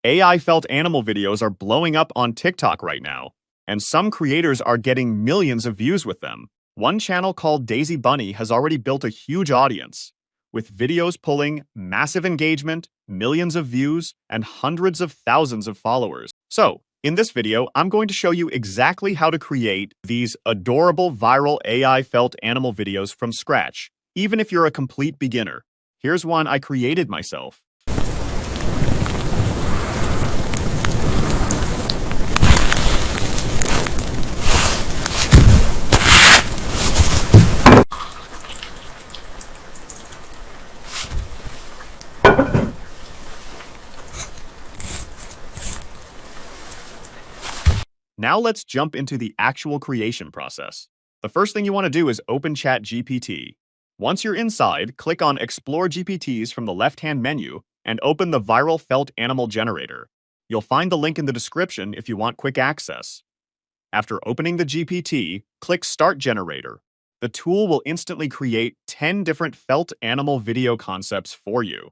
AI felt animal videos are blowing up on TikTok right now, and some creators are getting millions of views with them. One channel called Daisy Bunny has already built a huge audience, with videos pulling massive engagement, millions of views, and hundreds of thousands of followers. So, in this video, I'm going to show you exactly how to create these adorable viral AI felt animal videos from scratch, even if you're a complete beginner. Here's one I created myself. Now let's jump into the actual creation process. The first thing you want to do is open ChatGPT. Once you're inside, click on Explore GPTs from the left-hand menu and open the Viral Felt Animal Generator. You'll find the link in the description if you want quick access. After opening the GPT, click Start Generator. The tool will instantly create 10 different felt animal video concepts for you.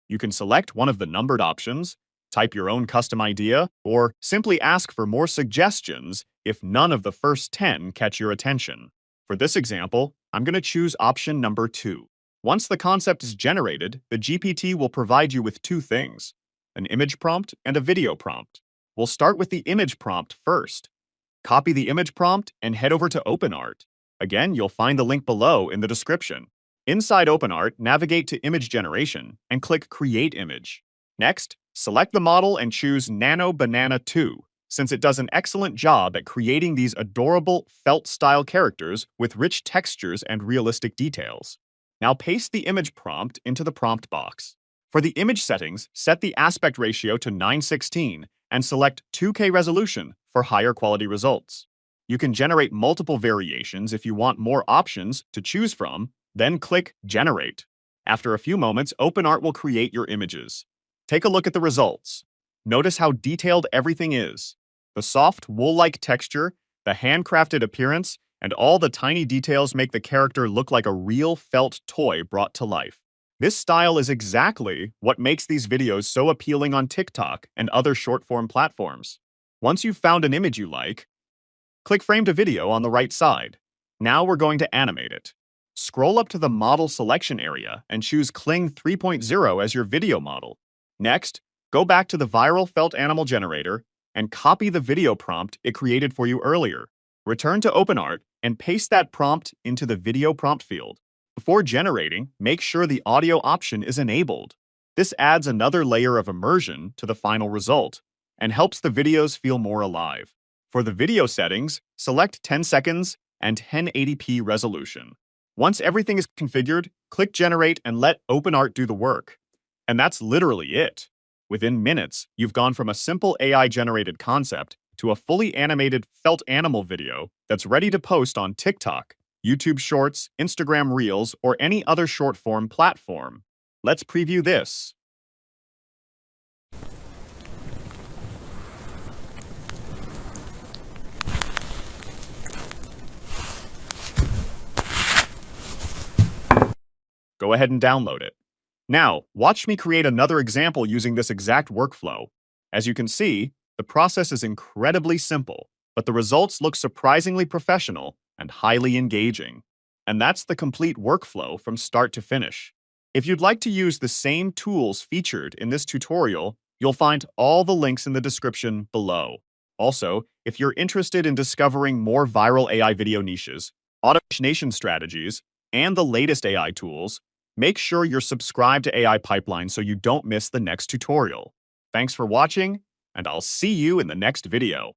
You can select one of the numbered options, type your own custom idea, or simply ask for more suggestions if none of the first 10 catch your attention. For this example, I'm going to choose option number 2. Once the concept is generated, the GPT will provide you with two things, an image prompt and a video prompt. We'll start with the image prompt first. Copy the image prompt and head over to OpenArt. Again, you'll find the link below in the description. Inside OpenArt, navigate to Image Generation and click Create Image. Next, select the model and choose Nano Banana 2, since it does an excellent job at creating these adorable felt-style characters with rich textures and realistic details. Now paste the image prompt into the prompt box. For the image settings, set the aspect ratio to 9:16 and select 2K resolution for higher quality results. You can generate multiple variations if you want more options to choose from, then click Generate. After a few moments, OpenArt will create your images. Take a look at the results. Notice how detailed everything is. The soft, wool-like texture, the handcrafted appearance, and all the tiny details make the character look like a real felt toy brought to life. This style is exactly what makes these videos so appealing on TikTok and other short-form platforms. Once you've found an image you like, click Frame to Video on the right side. Now we're going to animate it. Scroll up to the Model Selection area and choose Kling 3.0 as your video model. Next, go back to the Viral Felt Animal Generator and copy the video prompt it created for you earlier. Return to OpenArt and paste that prompt into the video prompt field. Before generating, make sure the audio option is enabled. This adds another layer of immersion to the final result and helps the videos feel more alive. For the video settings, select 10 seconds and 1080p resolution. Once everything is configured, click Generate and let OpenArt do the work. And that's literally it. Within minutes, you've gone from a simple AI-generated concept to a fully animated felt animal video that's ready to post on TikTok, YouTube Shorts, Instagram Reels, or any other short-form platform. Let's preview this. Go ahead and download it. Now, watch me create another example using this exact workflow. As you can see, the process is incredibly simple, but the results look surprisingly professional and highly engaging. And that's the complete workflow from start to finish. If you'd like to use the same tools featured in this tutorial, you'll find all the links in the description below. Also, if you're interested in discovering more viral AI video niches, automation strategies, and the latest AI tools, make sure you're subscribed to AI Pipeline so you don't miss the next tutorial. Thanks for watching, and I'll see you in the next video.